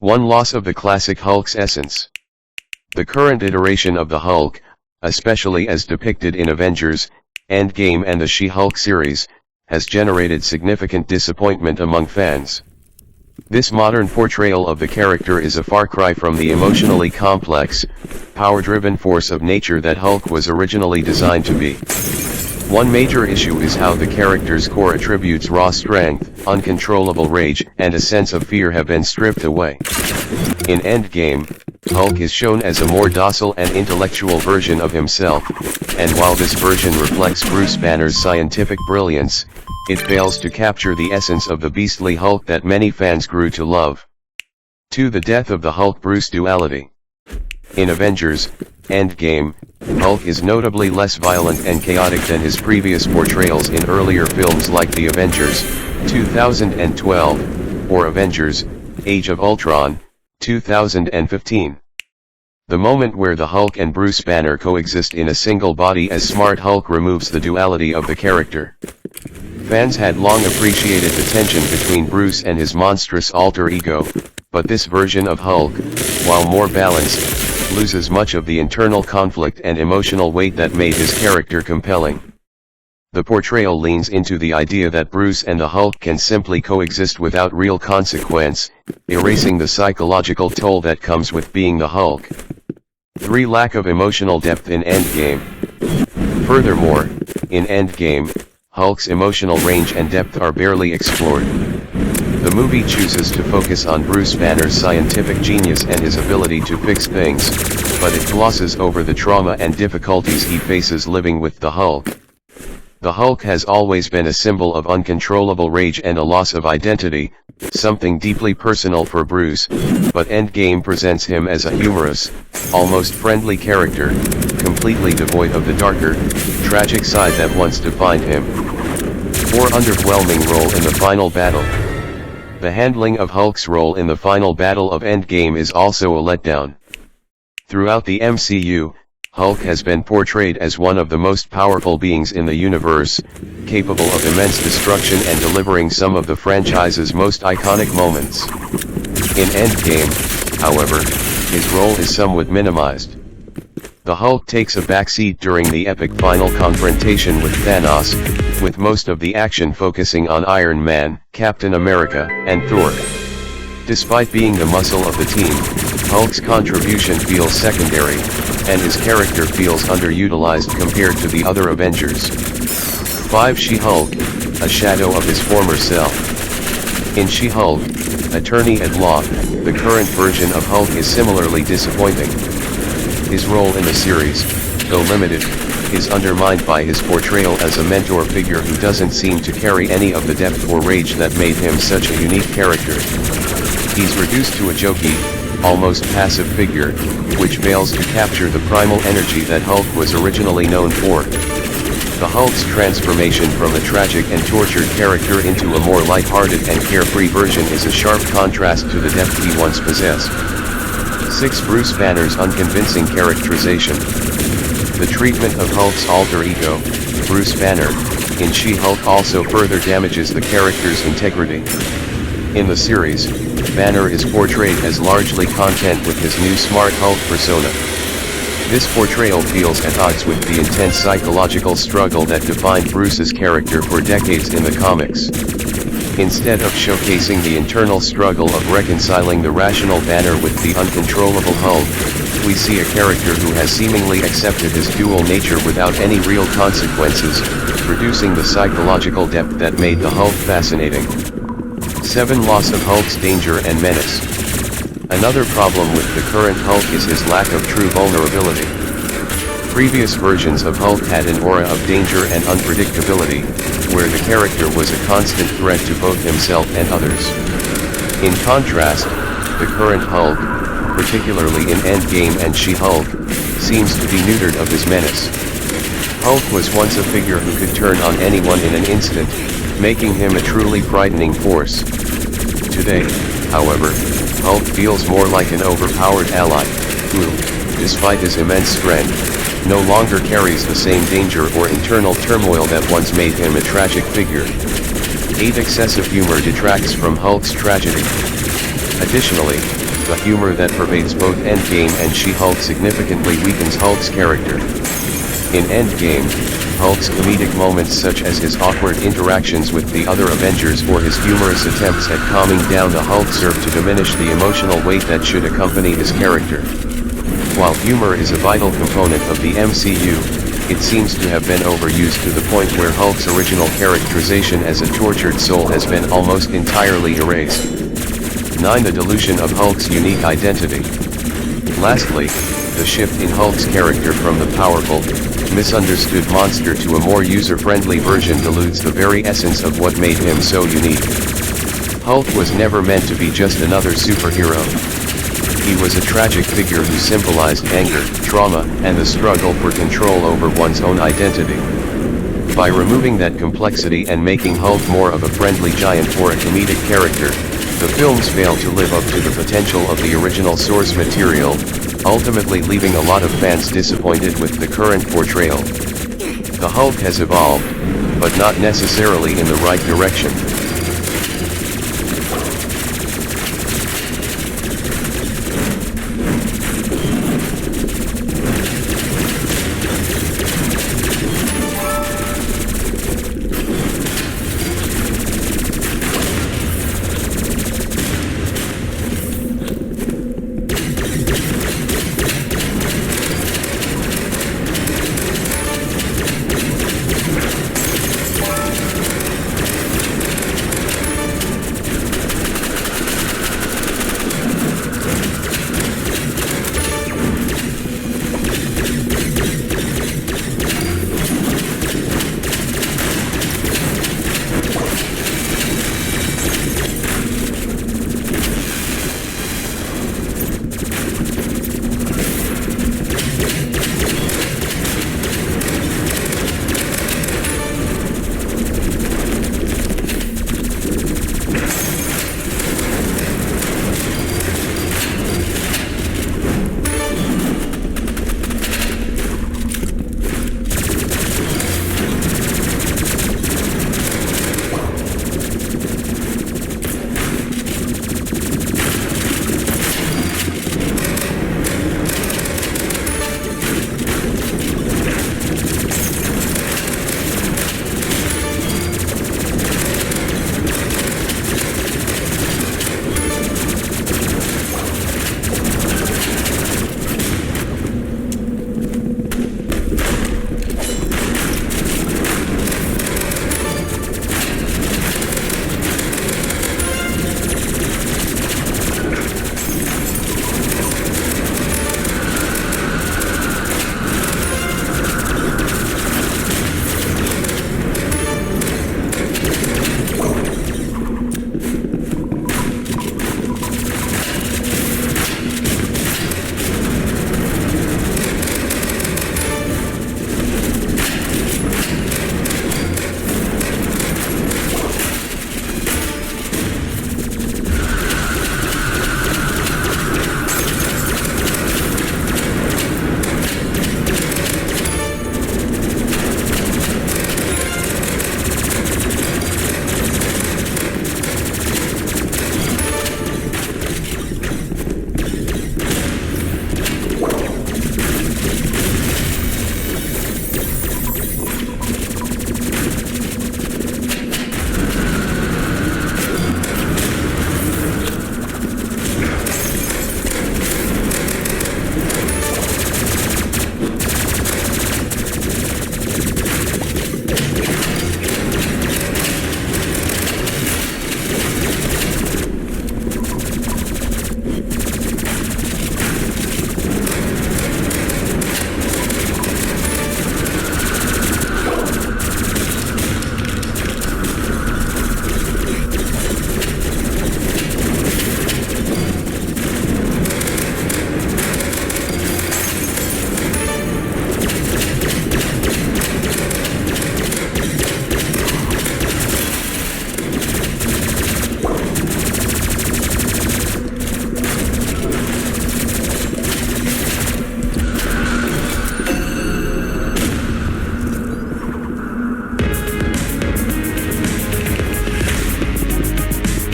1. Loss of the classic Hulk's essence. The current iteration of the Hulk, especially as depicted in Avengers, Endgame and the She-Hulk series, has generated significant disappointment among fans. This modern portrayal of the character is a far cry from the emotionally complex, power-driven force of nature that Hulk was originally designed to be. One major issue is how the character's core attributes, raw strength, uncontrollable rage, and a sense of fear, have been stripped away. In Endgame, Hulk is shown as a more docile and intellectual version of himself, and while this version reflects Bruce Banner's scientific brilliance, it fails to capture the essence of the beastly Hulk that many fans grew to love. 2. The death of the Hulk-Bruce duality. In Avengers, Endgame, Hulk is notably less violent and chaotic than his previous portrayals in earlier films like The Avengers, 2012, or Avengers, Age of Ultron, 2015. The moment where the Hulk and Bruce Banner coexist in a single body as Smart Hulk removes the duality of the character. Fans had long appreciated the tension between Bruce and his monstrous alter ego, but this version of Hulk, while more balanced, loses much of the internal conflict and emotional weight that made his character compelling. The portrayal leans into the idea that Bruce and the Hulk can simply coexist without real consequence, erasing the psychological toll that comes with being the Hulk. 3. Lack of emotional depth in Endgame. Furthermore, in Endgame, Hulk's emotional range and depth are barely explored. The movie chooses to focus on Bruce Banner's scientific genius and his ability to fix things, but it glosses over the trauma and difficulties he faces living with the Hulk. The Hulk has always been a symbol of uncontrollable rage and a loss of identity, something deeply personal for Bruce, but Endgame presents him as a humorous, almost friendly character, completely devoid of the darker, tragic side that once defined him. 4. Underwhelming role in the final battle. The handling of Hulk's role in the final battle of Endgame is also a letdown. Throughout the MCU, Hulk has been portrayed as one of the most powerful beings in the universe, capable of immense destruction and delivering some of the franchise's most iconic moments. In Endgame, however, his role is somewhat minimized. The Hulk takes a backseat during the epic final confrontation with Thanos, with most of the action focusing on Iron Man, Captain America, and Thor. Despite being the muscle of the team, Hulk's contribution feels secondary, and his character feels underutilized compared to the other Avengers. 5. She-Hulk, a shadow of his former self. In She-Hulk, Attorney at Law, the current version of Hulk is similarly disappointing. His role in the series, though limited, is undermined by his portrayal as a mentor figure who doesn't seem to carry any of the depth or rage that made him such a unique character. He's reduced to a jokey, almost passive figure, which fails to capture the primal energy that Hulk was originally known for. The Hulk's transformation from a tragic and tortured character into a more lighthearted and carefree version is a sharp contrast to the depth he once possessed. 6. Bruce Banner's unconvincing characterization. The treatment of Hulk's alter ego, Bruce Banner, in She-Hulk also further damages the character's integrity. In the series, Banner is portrayed as largely content with his new Smart Hulk persona. This portrayal feels at odds with the intense psychological struggle that defined Bruce's character for decades in the comics. Instead of showcasing the internal struggle of reconciling the rational Banner with the uncontrollable Hulk, we see a character who has seemingly accepted his dual nature without any real consequences, reducing the psychological depth that made the Hulk fascinating. 7. Loss of Hulk's danger and menace. Another problem with the current Hulk is his lack of true vulnerability. Previous versions of Hulk had an aura of danger and unpredictability, where the character was a constant threat to both himself and others. In contrast, the current Hulk, particularly in Endgame and She-Hulk, seems to be neutered of his menace. Hulk was once a figure who could turn on anyone in an instant, making him a truly frightening force. Today, however, Hulk feels more like an overpowered ally, who, despite his immense strength, no longer carries the same danger or internal turmoil that once made him a tragic figure. 8. Excessive humor detracts from Hulk's tragedy. Additionally, the humor that pervades both Endgame and She-Hulk significantly weakens Hulk's character. In Endgame, Hulk's comedic moments such as his awkward interactions with the other Avengers or his humorous attempts at calming down the Hulk serve to diminish the emotional weight that should accompany his character. While humor is a vital component of the MCU, it seems to have been overused to the point where Hulk's original characterization as a tortured soul has been almost entirely erased. 9. The dilution of Hulk's unique identity. Lastly, the shift in Hulk's character from the powerful, misunderstood monster to a more user-friendly version dilutes the very essence of what made him so unique. Hulk was never meant to be just another superhero. He was a tragic figure who symbolized anger, trauma, and the struggle for control over one's own identity. By removing that complexity and making Hulk more of a friendly giant or a comedic character, the films fail to live up to the potential of the original source material, ultimately leaving a lot of fans disappointed with the current portrayal. The Hulk has evolved, but not necessarily in the right direction.